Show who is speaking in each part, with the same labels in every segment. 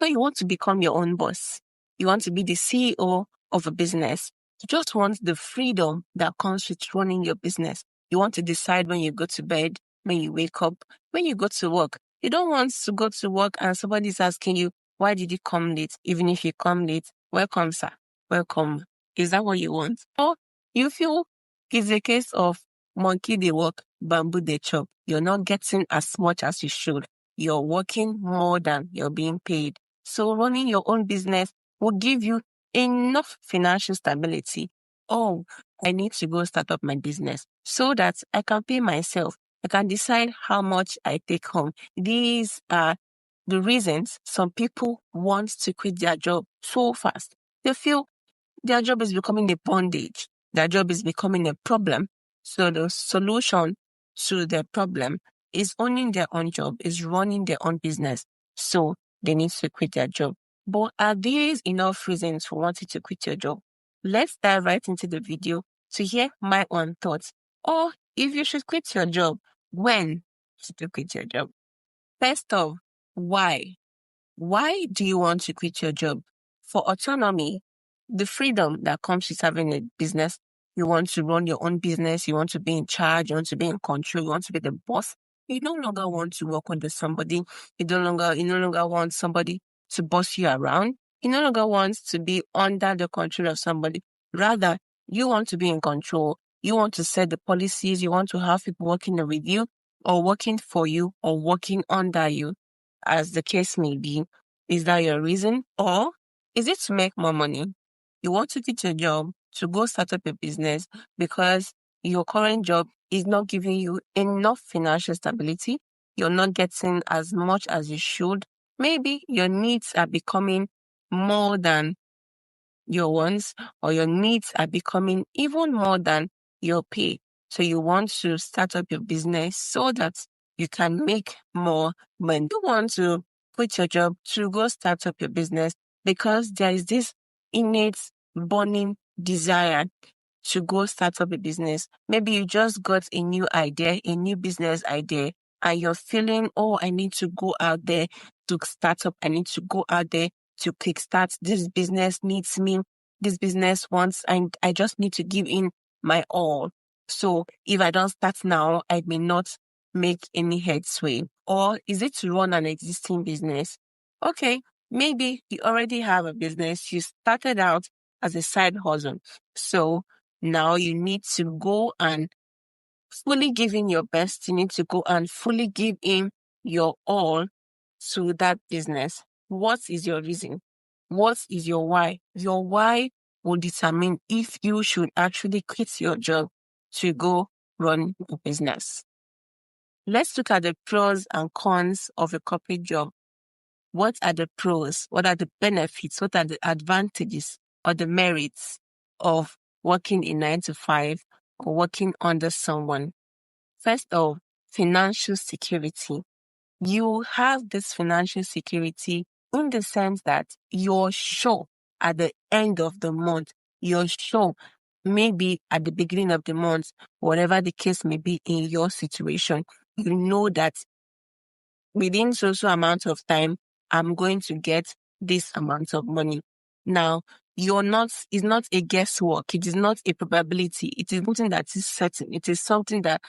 Speaker 1: So you want to become your own boss. You want to be the CEO of a business. You just want the freedom that comes with running your business. You want to decide when you go to bed, when you wake up, when you go to work. You don't want to go to work and somebody's asking you, why did you come late? Even if you come late, welcome, sir. Welcome. Is that what you want? Or you feel it's a case of monkey they work, bamboo they chop. You're not getting as much as you should. You're working more than you're being paid. So running your own business will give you enough financial stability. Oh, I need to go start up my business so that I can pay myself. I can decide how much I take home. These are the reasons some people want to quit their job so fast. They feel their job is becoming a bondage. Their job is becoming a problem. So the solution to their problem is owning their own job, is running their own business. So they need to quit their job. But are these enough reasons for wanting to quit your job? Let's dive right into the video to hear my own thoughts. Or if you should quit your job, when should you quit your job? First off, why? Why do you want to quit your job? For autonomy, the freedom that comes with having a business, you want to run your own business, you want to be in charge, you want to be in control, you want to be the boss. You no longer want to work under somebody. You no longer want somebody to boss you around. You no longer want to be under the control of somebody. Rather, you want to be in control. You want to set the policies. You want to have people working with you or working for you or working under you, as the case may be. Is that your reason? Or is it to make more money? You want to quit your job to go start up a business because your current job is not giving you enough financial stability. You're not getting as much as you should. Maybe your needs are becoming more than your wants, or your needs are becoming even more than your pay. So you want to start up your business so that you can make more money. You want to quit your job to go start up your business because there is this innate burning desire to go start up a business. Maybe you just got a new idea, a new business idea, and you're feeling, oh, I need to go out there to start up. I need to go out there to kickstart. This business needs me. This business wants, and I just need to give in my all. So if I don't start now, I may not make any headway. Or is it to run an existing business? Okay, maybe you already have a business. You started out as a side hustle. So now you need to go and fully give in your best. You need to go and fully give in your all to that business. What is your reason? What is your why? Your why will determine if you should actually quit your job to go run a business. Let's look at the pros and cons of a corporate job. What are the pros? What are the benefits? What are the advantages or the merits of working in 9 to 5 or working under someone? First of all, financial security. You have this financial security in the sense that you're sure at the end of the month, you're sure maybe at the beginning of the month, whatever the case may be in your situation, you know that within so amount of time, I'm going to get this amount of money. Now, it's not a guesswork. It is not a probability. It is something that is certain. It is something that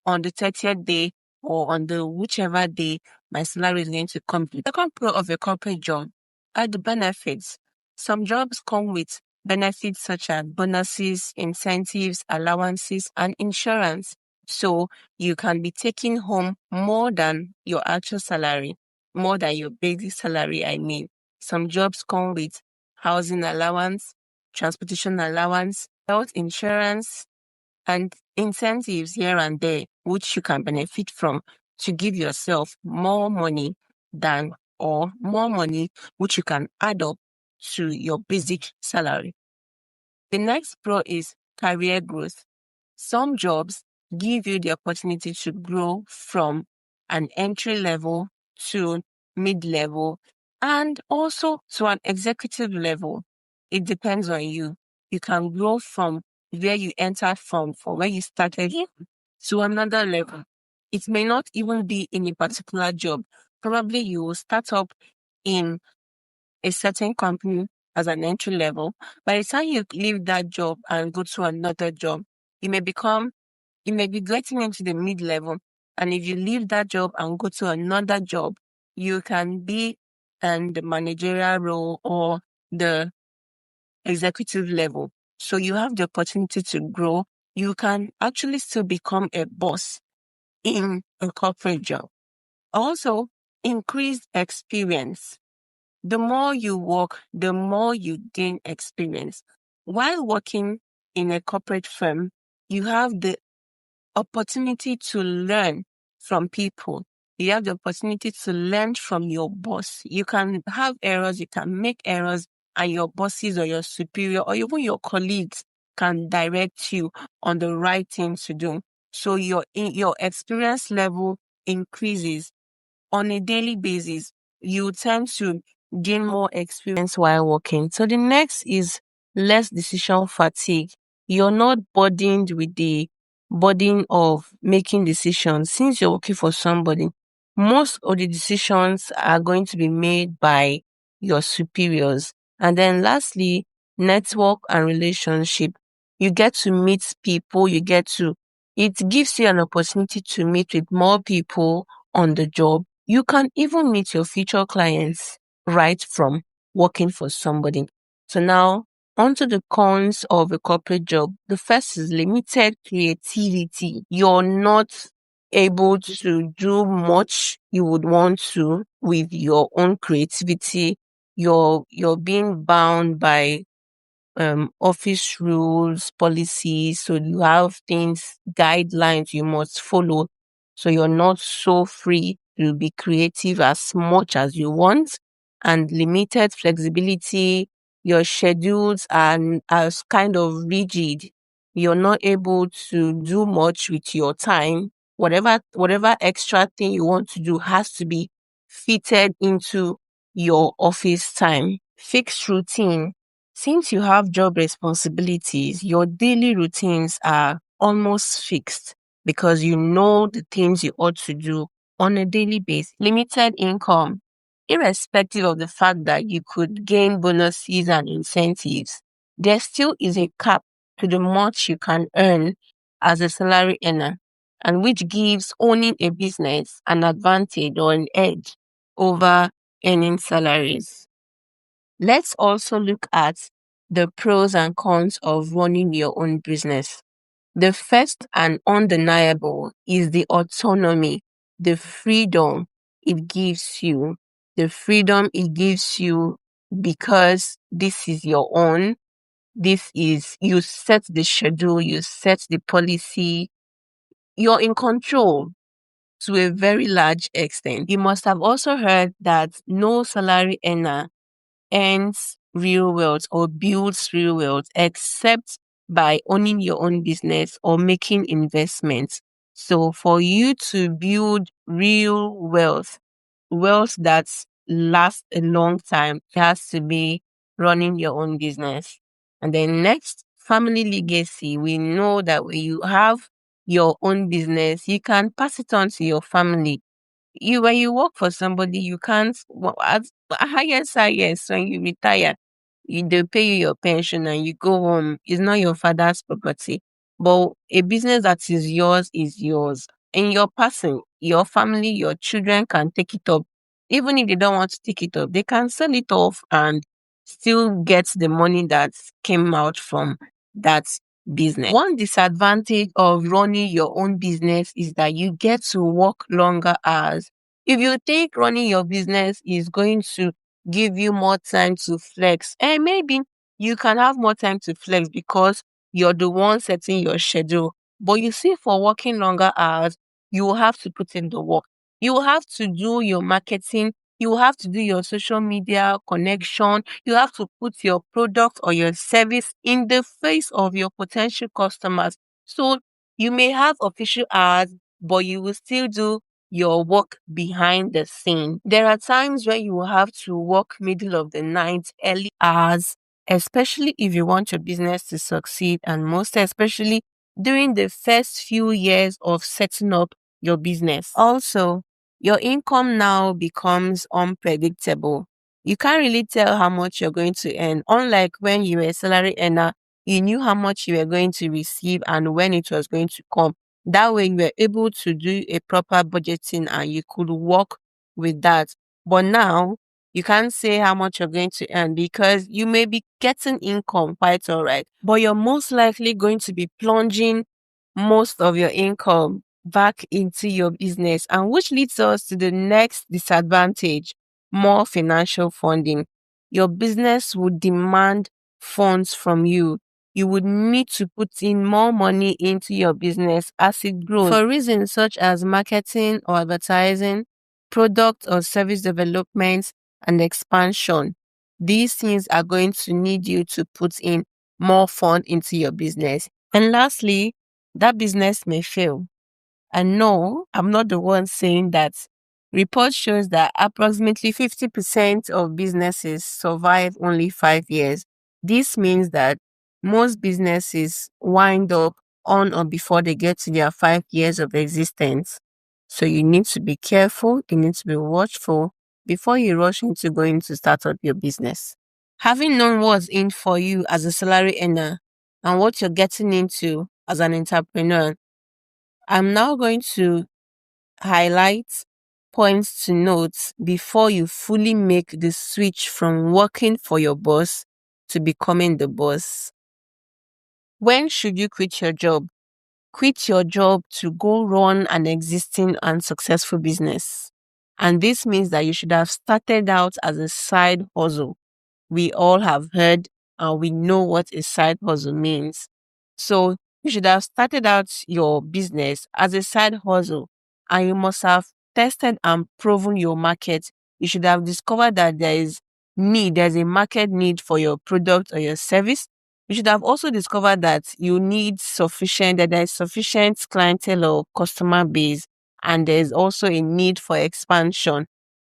Speaker 1: on the 30th day or on the whichever day, my salary is going to come. The second pro of a corporate job are the benefits. Some jobs come with benefits such as bonuses, incentives, allowances, and insurance. So you can be taking home more than your actual salary, more than your basic salary, I mean. Some jobs come with housing allowance, transportation allowance, health insurance, and incentives here and there, which you can benefit from to give yourself more money or more money, which you can add up to your basic salary. The next pro is career growth. Some jobs give you the opportunity to grow from an entry level to mid-level and also to an executive level. It depends on you. You can grow from where you entered from where you started to another level. It may not even be in a particular job. Probably you will start up in a certain company as an entry level. By the time you leave that job and go to another job, you may be getting into the mid level. And if you leave that job and go to another job, you can be in the managerial role or the executive level. So you have the opportunity to grow. You can actually still become a boss in a corporate job. Also, increased experience. The more you work, the more you gain experience. While working in a corporate firm, you have the opportunity to learn from people. You have the opportunity to learn from your boss. You can have errors, you can make errors, and your bosses or your superior or even your colleagues can direct you on the right thing to do. So your experience level increases on a daily basis. You tend to gain more experience while working. So the next is less decision fatigue. You're not burdened with the burden of making decisions. Since you're working for somebody, most of the decisions are going to be made by your superiors. And then lastly, network and relationship. You get to meet people, it gives you an opportunity to meet with more people on the job. You can even meet your future clients right from working for somebody. So now, onto the cons of a corporate job. The first is limited creativity. You're not able to do much you would want to with your own creativity. You're being bound by office rules, policies. So you have things, guidelines you must follow. So you're not so free to be creative as much as you want, and limited flexibility. Your schedules are kind of rigid. You're not able to do much with your time. Whatever extra thing you want to do has to be fitted into your office time. Fixed routine. Since you have job responsibilities, your daily routines are almost fixed because you know the things you ought to do on a daily basis. Limited income. Irrespective of the fact that you could gain bonuses and incentives, there still is a cap to the much you can earn as a salary earner, and which gives owning a business an advantage or an edge over earning salaries. Let's also look at the pros and cons of running your own business. The first and undeniable is the autonomy, the freedom it gives you. The freedom it gives you because this is your own. You set the schedule, you set the policy, you're in control to a very large extent. You must have also heard that no salary earner earns real wealth or builds real wealth except by owning your own business or making investments. So for you to build real wealth that lasts a long time, it has to be running your own business. And then next, family legacy. We know that when you have your own business, you can pass it on to your family. When you work for somebody, you can't, at highest, when you retire, they pay you your pension and you go home. It's not your father's property. But a business that is yours is yours. In your passing, your family, your children can take it up. Even if they don't want to take it up, they can sell it off and still get the money that came out from that business. One disadvantage of running your own business is that you get to work longer hours. If you think running your business is going to give you more time to flex, and maybe you can have more time to flex because you're the one setting your schedule. But you see, for working longer hours, you will have to put in the work. You will have to do your marketing. You will have to do your social media connection. You have to put your product or your service in the face of your potential customers. So you may have official hours, but you will still do your work behind the scene. There are times where you will have to work middle of the night, early hours, especially if you want your business to succeed, and most especially during the first few years of setting up your business. Also, your income now becomes unpredictable. you can't really tell how much you're going to earn. Unlike when you were a salary earner, you knew how much you were going to receive and when it was going to come. That way, you were able to do a proper budgeting and you could work with that. But now, you can't say how much you're going to earn because you may be getting income quite all right, but you're most likely going to be plunging most of your income back into your business, and which leads us to the next disadvantage: more financial funding. Your business would demand funds from you. You would need to put in more money into your business as it grows for reasons such as marketing or advertising, product or service development, and expansion. These things are going to need you to put in more fund into your business. And lastly, that business may fail. And no, I'm not the one saying that. Report shows that approximately 50% of businesses survive only 5 years. This means that most businesses wind up on or before they get to their 5 years of existence. So you need to be careful, you need to be watchful before you rush into going to start up your business. Having known what's in for you as a salary earner and what you're getting into as an entrepreneur, I'm now going to highlight points to note before you fully make the switch from working for your boss to becoming the boss. When should you quit your job? Quit your job to go run an existing and successful business. And this means that you should have started out as a side hustle. We all have heard and we know what a side hustle means. So you should have started out your business as a side hustle, and you must have tested and proven your market. You should have discovered that there's a market need for your product or your service. You should have also discovered that that there is sufficient clientele or customer base, and there's also a need for expansion.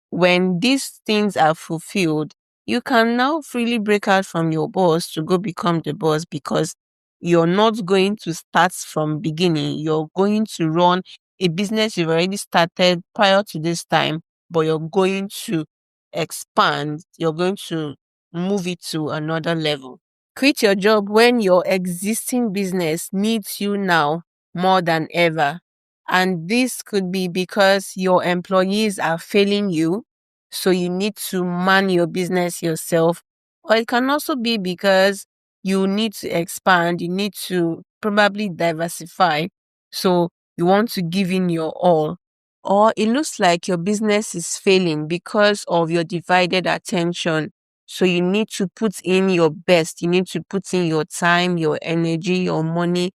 Speaker 1: When these things are fulfilled, you can now freely break out from your boss to go become the boss, because you're not going to start from beginning. You're going to run a business you've already started prior to this time, but you're going to expand. You're going to move it to another level. Quit your job when your existing business needs you now more than ever. And this could be because your employees are failing you, so you need to man your business yourself. Or it can also be because you need to expand, you need to probably diversify, so you want to give in your all. Or it looks like your business is failing because of your divided attention. So you need to put in your best. You need to put in your time, your energy, your money,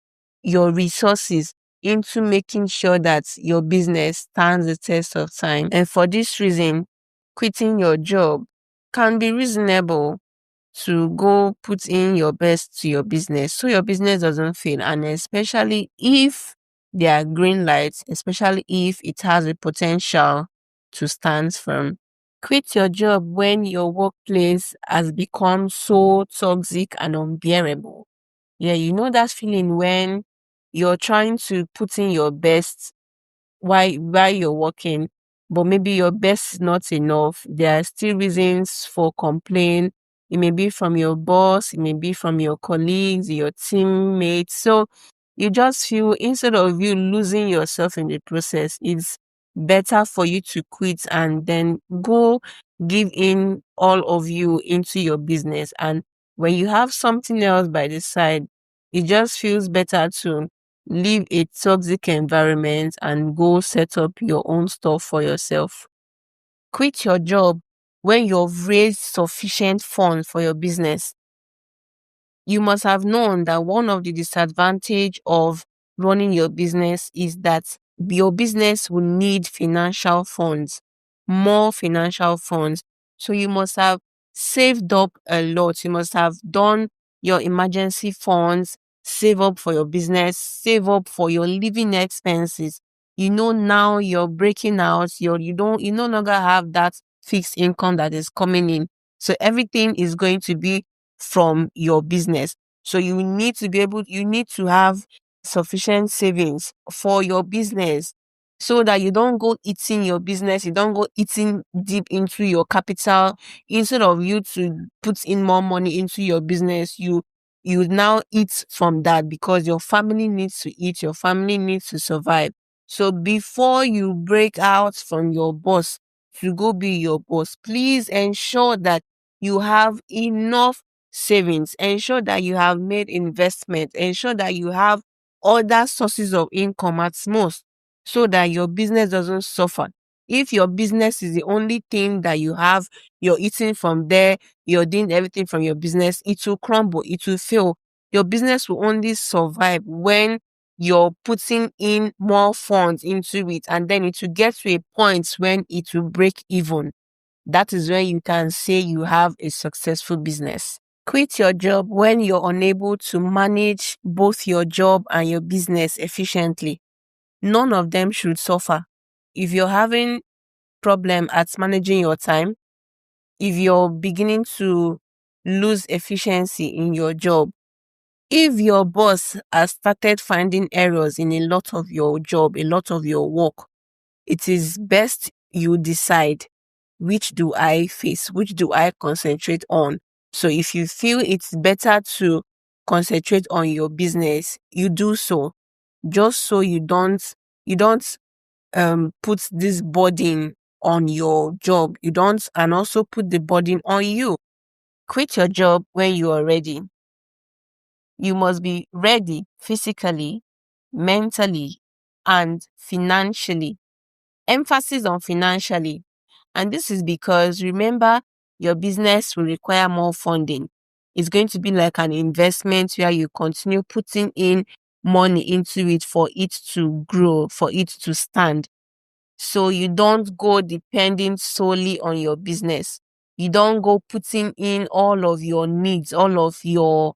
Speaker 1: your resources into making sure that your business stands the test of time. And for this reason, quitting your job can be reasonable, to go put in your best to your business so your business doesn't fail. And especially if there are green lights, especially if it has a potential to stand firm. Quit your job when your workplace has become so toxic and unbearable. Yeah, you know that feeling when you're trying to put in your best while you're working, but maybe your best is not enough. There are still reasons for complaint. It may be from your boss, it may be from your colleagues, your teammates. So you just feel, instead of you losing yourself in the process, it's better for you to quit and then go give in all of you into your business. And when you have something else by the side, it just feels better to leave a toxic environment and go set up your own stuff for yourself. Quit your job when you've raised sufficient funds for your business. You must have known that one of the disadvantage of running your business is that your business will need financial funds, more financial funds. So you must have saved up a lot. You must have done your emergency funds, save up for your business, save up for your living expenses. You know, now you're breaking out, you no longer have that fixed income that is coming in. So everything is going to be from your business. So you need to have sufficient savings for your business. so that you don't go eating your business, you don't go eating deep into your capital. Instead of you to put in more money into your business, you now eat from that because your family needs to eat, your family needs to survive. So before you break out from your boss to go be your boss, please ensure that you have enough savings, ensure that you have made investment, ensure that you have other sources of income at most, so that your business doesn't suffer. If your business is the only thing that you have, you're eating from there, you're doing everything from your business, it will crumble, it will fail. Your business will only survive when you're putting in more funds into it, and then it will get to a point when it will break even. That is when you can say you have a successful business. Quit your job when you're unable to manage both your job and your business efficiently. None of them should suffer. If you're having problem at managing your time, if you're beginning to lose efficiency in your job, if your boss has started finding errors in a lot of your job, a lot of your work, it is best you decide, which do I face? Which do I concentrate on? So if you feel it's better to concentrate on your business, you do so, just so you don't put this burden on your job. You don't, and also put the burden on you. Quit your job when you are ready. You must be ready physically, mentally, and financially. Emphasis on financially. And this is because, remember, your business will require more funding. It's going to be like an investment where you continue putting in money into it for it to grow, for it to stand. So you don't go depending solely on your business. You don't go putting in all of your needs, all of your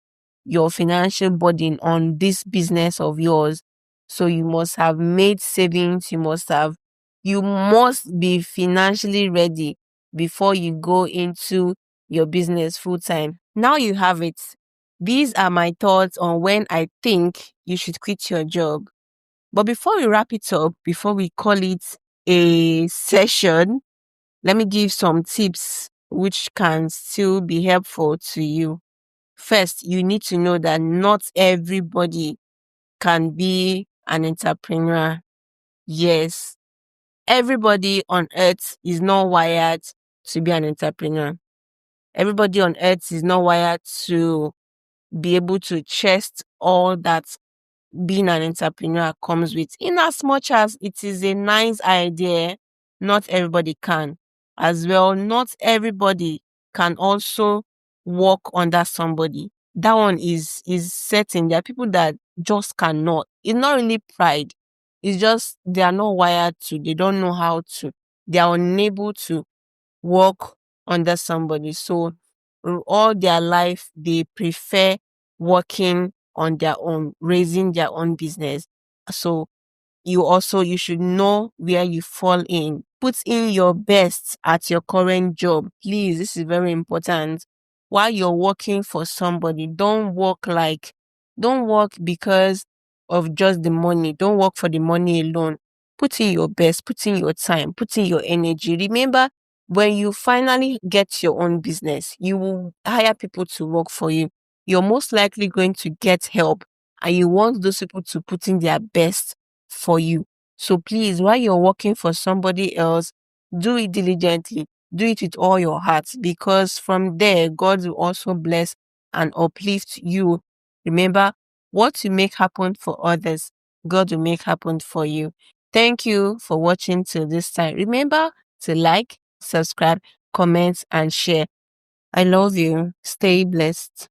Speaker 1: financial burden on this business of yours. So you must have made savings, you must be financially ready before you go into your business full time. Now you have it. These are my thoughts on when I think you should quit your job. But before we wrap it up, before we call it a session, let me give some tips which can still be helpful to you. First, you need to know that not everybody can be an entrepreneur. Yes, everybody on earth is not wired to be an entrepreneur. Everybody on earth is not wired to be able to chest all that being an entrepreneur comes with. In as much as it is a nice idea, not everybody can. As well, not everybody can also work under somebody. That one is certain. There are people that just cannot. It's not really pride. It's just they are not wired to. They don't know how to. They are unable to work under somebody. So all their life, they prefer working on their own, raising their own business. So you should know where you fall in. Put in your best at your current job. Please, this is very important. While you're working for somebody, don't work because of just the money. Don't work for the money alone. Put in your best, put in your time, put in your energy. Remember, when you finally get your own business, you will hire people to work for you. You're most likely going to get help, and you want those people to put in their best for you. So please, while you're working for somebody else, do it diligently. Do it with all your heart, because from there, God will also bless and uplift you. Remember, what you make happen for others, God will make happen for you. Thank you for watching till this time. Remember to like, subscribe, comment, and share. I love you. Stay blessed.